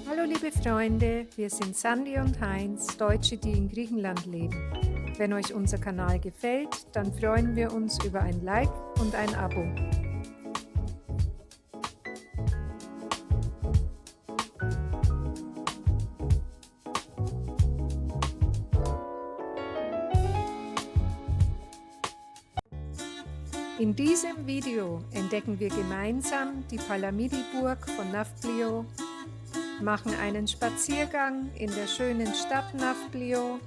Hallo liebe Freunde, wir sind Sandy und Heinz, Deutsche, die in Griechenland leben. Wenn euch unser Kanal gefällt, dann freuen wir uns über ein Like und ein Abo. In diesem Video entdecken wir gemeinsam die Palamidi-Burg von Nafplio, machen einen Spaziergang in der schönen Stadt Nafplio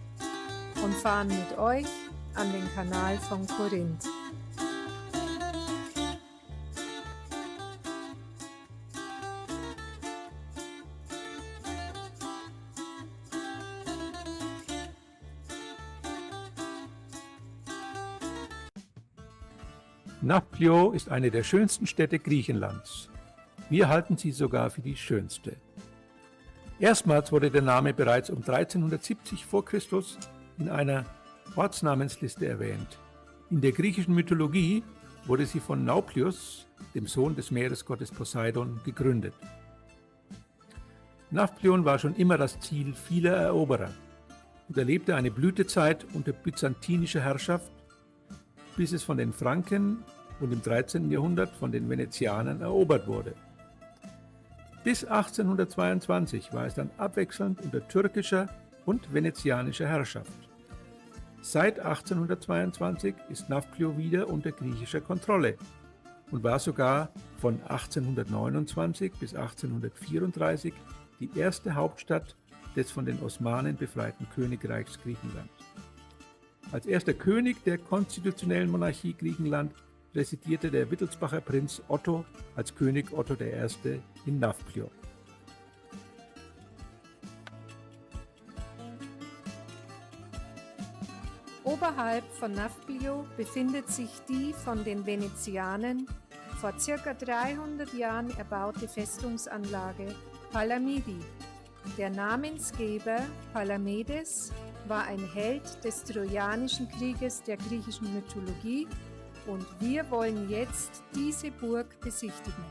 und fahren mit euch an den Kanal von Korinth. Nafplio ist eine der schönsten Städte Griechenlands. Wir halten sie sogar für die schönste. Erstmals wurde der Name bereits um 1370 v. Chr. in einer Ortsnamensliste erwähnt. In der griechischen Mythologie wurde sie von Nauplius, dem Sohn des Meeresgottes Poseidon, gegründet. Nafplion war schon immer das Ziel vieler Eroberer und erlebte eine Blütezeit unter byzantinischer Herrschaft, bis es von den Franken und im 13. Jahrhundert von den Venezianern erobert wurde. Bis 1822 war es dann abwechselnd unter türkischer und venezianischer Herrschaft. Seit 1822 ist Nafplio wieder unter griechischer Kontrolle und war sogar von 1829 bis 1834 die erste Hauptstadt des von den Osmanen befreiten Königreichs Griechenland. Als erster König der konstitutionellen Monarchie Griechenland residierte der Wittelsbacher Prinz Otto als König Otto I. in Nafplio. Oberhalb von Nafplio befindet sich die von den Venezianern vor ca. 300 Jahren erbaute Festungsanlage Palamidi. Der Namensgeber Palamedes war ein Held des Trojanischen Krieges der griechischen Mythologie und wir wollen jetzt diese Burg besichtigen.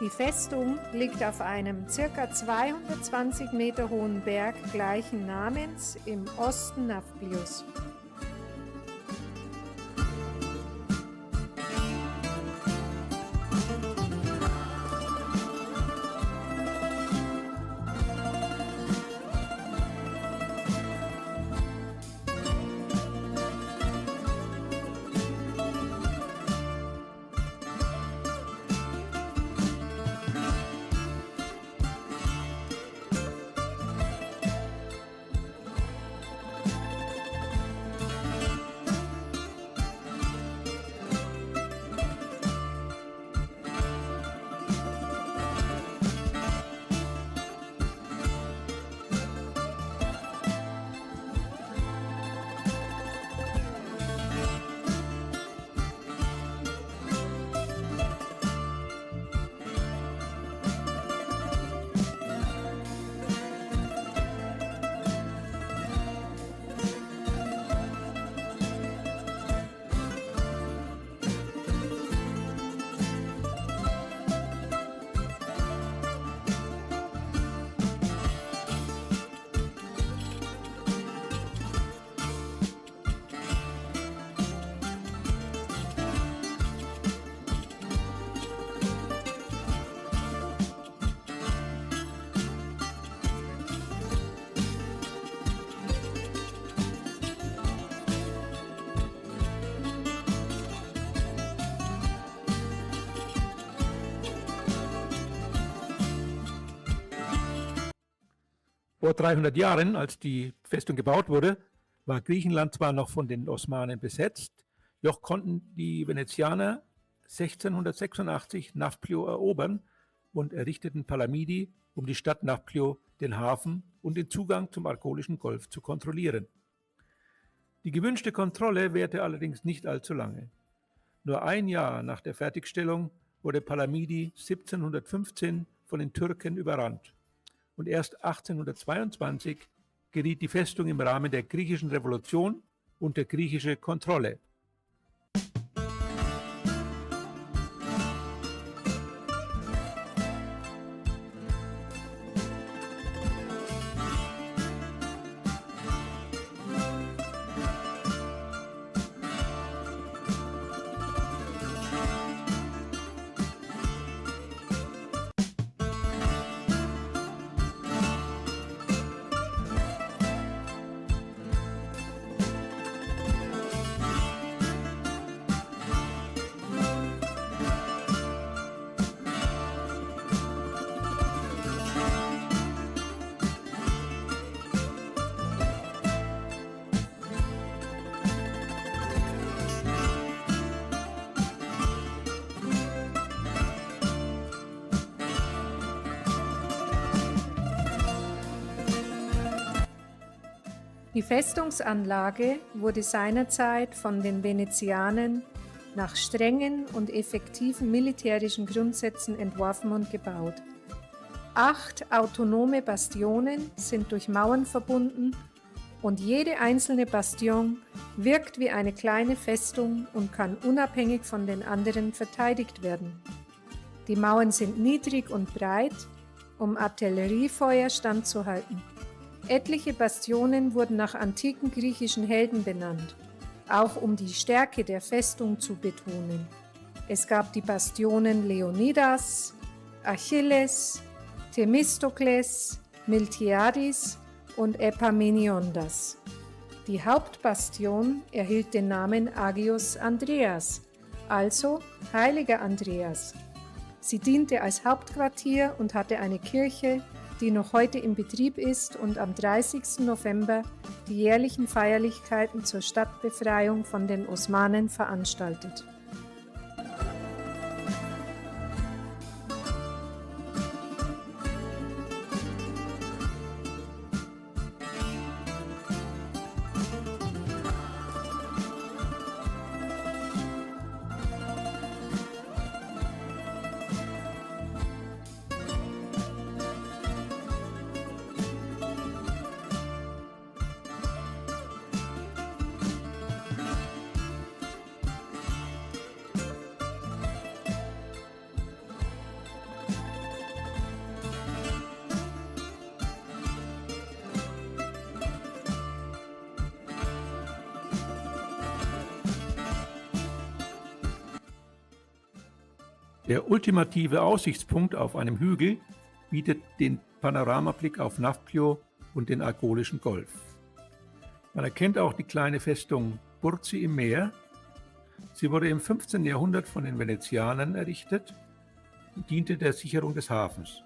Die Festung liegt auf einem ca. 220 Meter hohen Berg gleichen Namens im Osten Nafplios. Vor 300 Jahren, als die Festung gebaut wurde, war Griechenland zwar noch von den Osmanen besetzt, doch konnten die Venezianer 1686 Nafplio erobern und errichteten Palamidi, um die Stadt Nafplio, den Hafen und den Zugang zum Argolischen Golf zu kontrollieren. Die gewünschte Kontrolle währte allerdings nicht allzu lange. Nur ein Jahr nach der Fertigstellung wurde Palamidi 1715 von den Türken überrannt. Und erst 1822 geriet die Festung im Rahmen der griechischen Revolution unter griechische Kontrolle. Die Festungsanlage wurde seinerzeit von den Venezianern nach strengen und effektiven militärischen Grundsätzen entworfen und gebaut. 8 autonome Bastionen sind durch Mauern verbunden und jede einzelne Bastion wirkt wie eine kleine Festung und kann unabhängig von den anderen verteidigt werden. Die Mauern sind niedrig und breit, um Artilleriefeuer standzuhalten. Etliche Bastionen wurden nach antiken griechischen Helden benannt, auch um die Stärke der Festung zu betonen. Es gab die Bastionen Leonidas, Achilles, Themistokles, Miltiadis und Epaminondas. Die Hauptbastion erhielt den Namen Agios Andreas, also Heiliger Andreas. Sie diente als Hauptquartier und hatte eine Kirche, die noch heute in Betrieb ist und am 30. November die jährlichen Feierlichkeiten zur Stadtbefreiung von den Osmanen veranstaltet. Der ultimative Aussichtspunkt auf einem Hügel bietet den Panoramablick auf Nafplio und den Argolischen Golf. Man erkennt auch die kleine Festung Burzi im Meer. Sie wurde im 15. Jahrhundert von den Venezianern errichtet und diente der Sicherung des Hafens.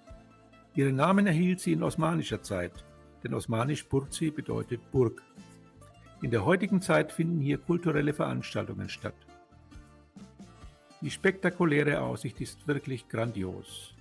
Ihren Namen erhielt sie in osmanischer Zeit, denn osmanisch Burzi bedeutet Burg. In der heutigen Zeit finden hier kulturelle Veranstaltungen statt. Die spektakuläre Aussicht ist wirklich grandios.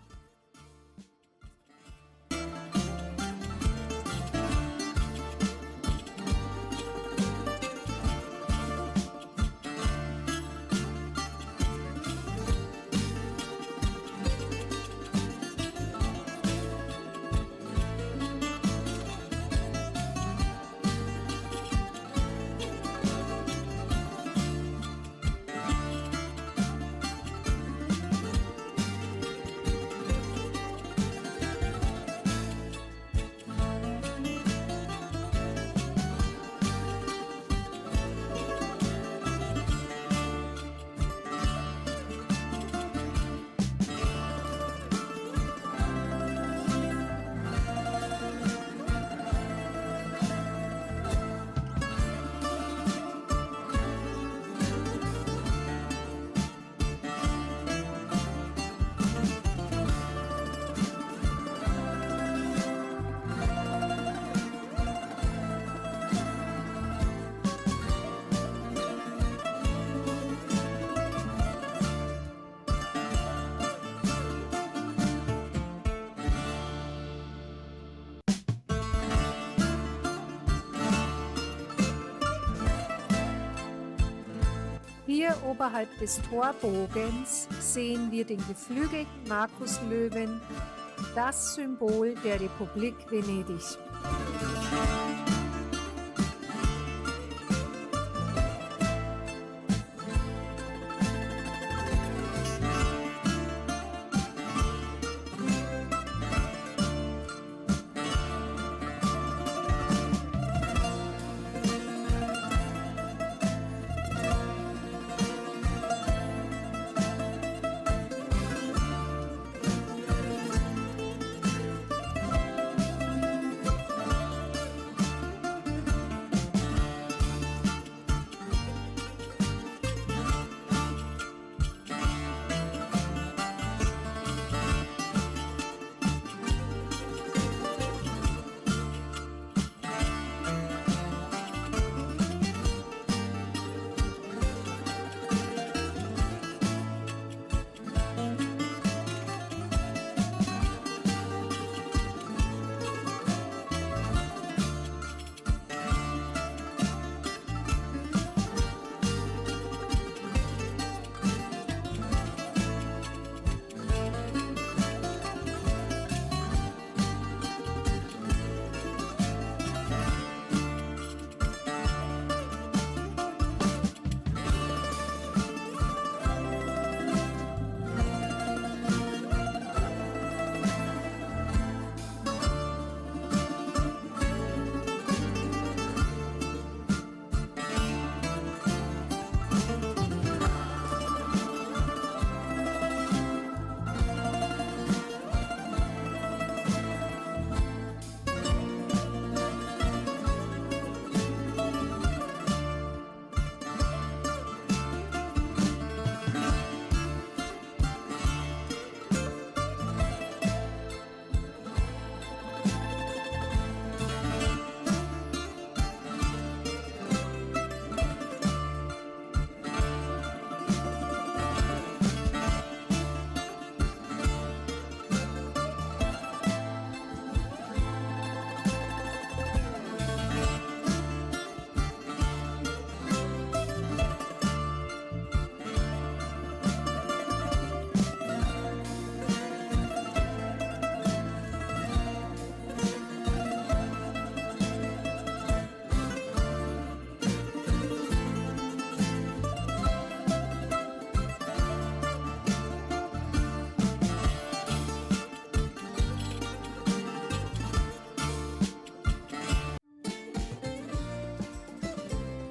Hier oberhalb des Torbogens sehen wir den geflügelten Markuslöwen, das Symbol der Republik Venedig.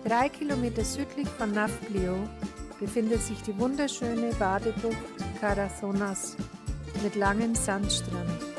3 Kilometer südlich von Nafplio befindet sich die wunderschöne Badebucht Carazonas mit langem Sandstrand.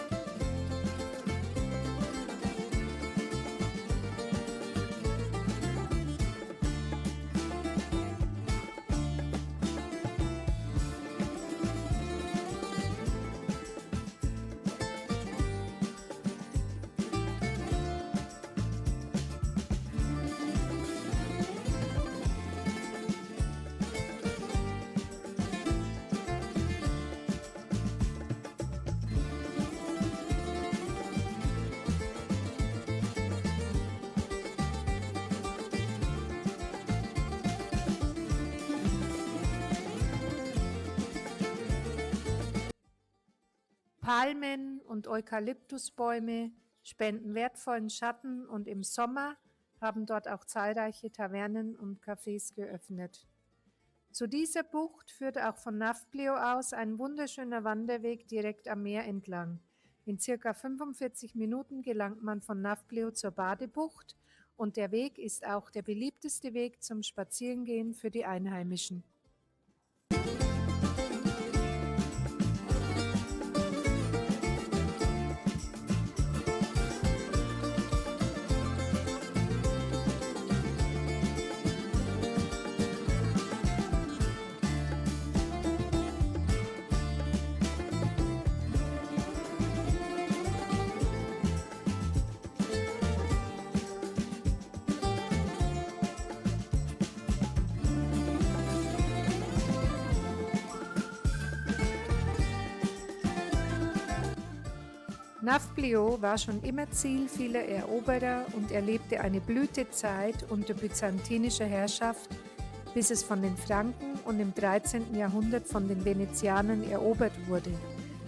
Palmen und Eukalyptusbäume spenden wertvollen Schatten und im Sommer haben dort auch zahlreiche Tavernen und Cafés geöffnet. Zu dieser Bucht führt auch von Nafplio aus ein wunderschöner Wanderweg direkt am Meer entlang. In circa 45 Minuten gelangt man von Nafplio zur Badebucht und der Weg ist auch der beliebteste Weg zum Spazierengehen für die Einheimischen. Nafplio war schon immer Ziel vieler Eroberer und erlebte eine Blütezeit unter byzantinischer Herrschaft, bis es von den Franken und im 13. Jahrhundert von den Venezianern erobert wurde.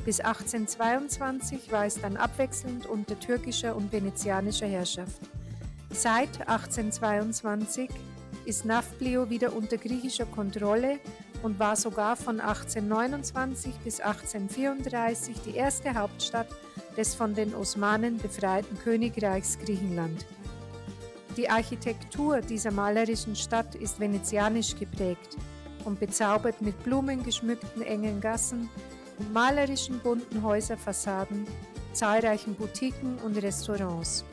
Bis 1822 war es dann abwechselnd unter türkischer und venezianischer Herrschaft. Seit 1822 ist Nafplio wieder unter griechischer Kontrolle und war sogar von 1829 bis 1834 die erste Hauptstadt des von den Osmanen befreiten Königreichs Griechenland. Die Architektur dieser malerischen Stadt ist venezianisch geprägt und bezaubert mit blumengeschmückten engen Gassen und malerischen bunten Häuserfassaden, zahlreichen Boutiquen und Restaurants.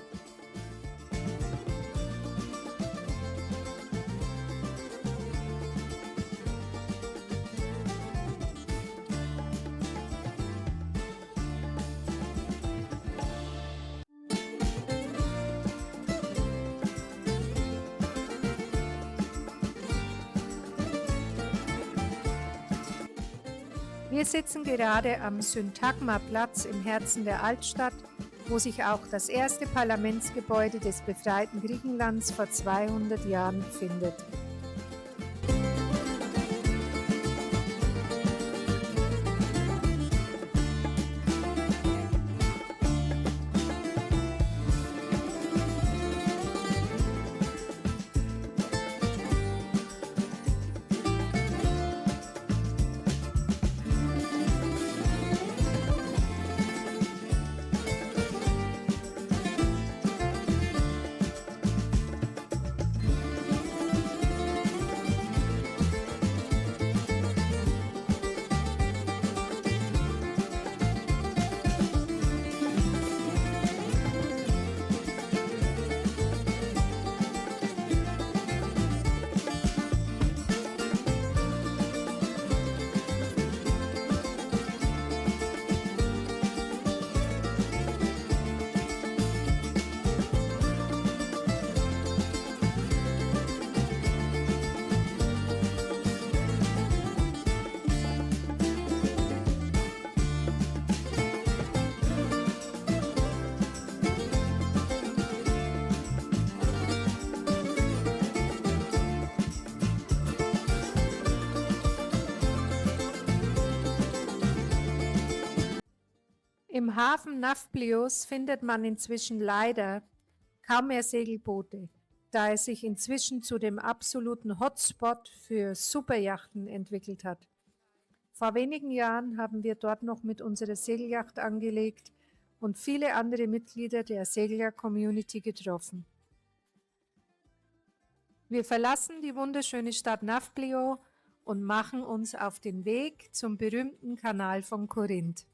Wir sitzen gerade am Syntagma-Platz im Herzen der Altstadt, wo sich auch das erste Parlamentsgebäude des befreiten Griechenlands vor 200 Jahren befindet. Im Hafen Nafplios findet man inzwischen leider kaum mehr Segelboote, da es sich inzwischen zu dem absoluten Hotspot für Superjachten entwickelt hat. Vor wenigen Jahren haben wir dort noch mit unserer Segelyacht angelegt und viele andere Mitglieder der Segler-Community getroffen. Wir verlassen die wunderschöne Stadt Nafplio und machen uns auf den Weg zum berühmten Kanal von Korinth.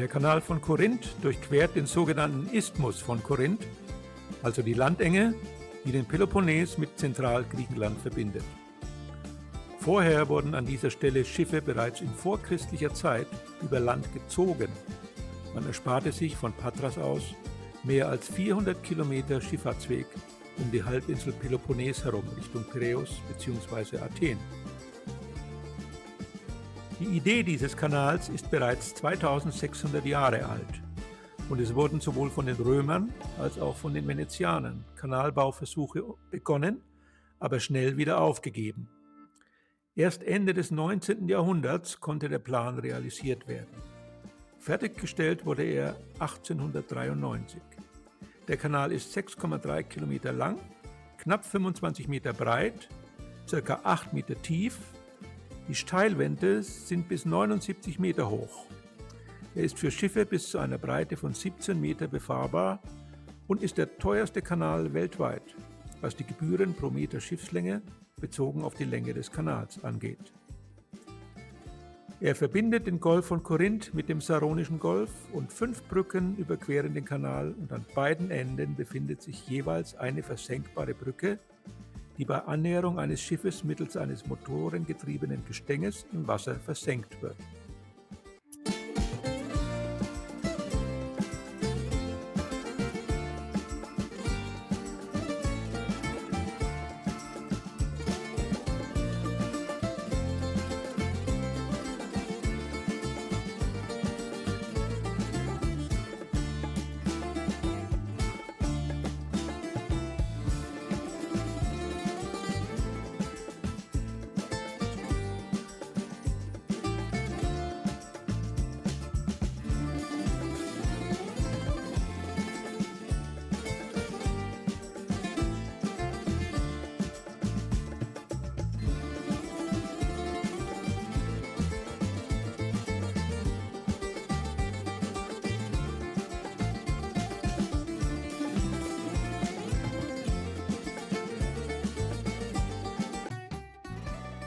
Der Kanal von Korinth durchquert den sogenannten Isthmus von Korinth, also die Landenge, die den Peloponnes mit Zentralgriechenland verbindet. Vorher wurden an dieser Stelle Schiffe bereits in vorchristlicher Zeit über Land gezogen. Man ersparte sich von Patras aus mehr als 400 Kilometer Schifffahrtsweg um die Halbinsel Peloponnes herum Richtung Piräus bzw. Athen. Die Idee dieses Kanals ist bereits 2600 Jahre alt und es wurden sowohl von den Römern als auch von den Venezianern Kanalbauversuche begonnen, aber schnell wieder aufgegeben. Erst Ende des 19. Jahrhunderts konnte der Plan realisiert werden. Fertiggestellt wurde er 1893. Der Kanal ist 6,3 Kilometer lang, knapp 25 Meter breit, ca. 8 Meter tief. Die Steilwände sind bis 79 Meter hoch. Er ist für Schiffe bis zu einer Breite von 17 Meter befahrbar und ist der teuerste Kanal weltweit, was die Gebühren pro Meter Schiffslänge bezogen auf die Länge des Kanals angeht. Er verbindet den Golf von Korinth mit dem Saronischen Golf und 5 Brücken überqueren den Kanal und an beiden Enden befindet sich jeweils eine versenkbare Brücke, die bei Annäherung eines Schiffes mittels eines motorengetriebenen Gestänges im Wasser versenkt wird.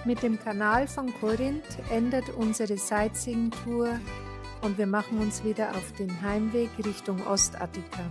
Mit dem Kanal von Korinth endet unsere Sightseeing-Tour und wir machen uns wieder auf den Heimweg Richtung Ostattika.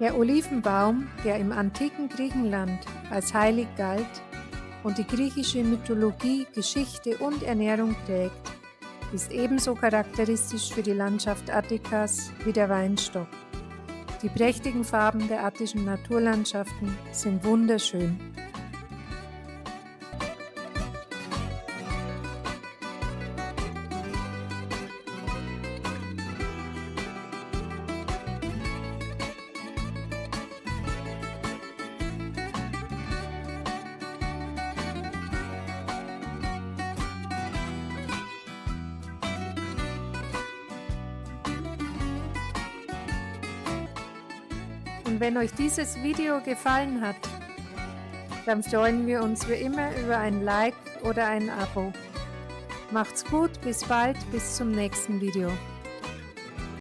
Der Olivenbaum, der im antiken Griechenland als heilig galt und die griechische Mythologie, Geschichte und Ernährung prägt, ist ebenso charakteristisch für die Landschaft Attikas wie der Weinstock. Die prächtigen Farben der attischen Naturlandschaften sind wunderschön. Und wenn euch dieses Video gefallen hat, dann freuen wir uns wie immer über ein Like oder ein Abo. Macht's gut, bis bald, bis zum nächsten Video.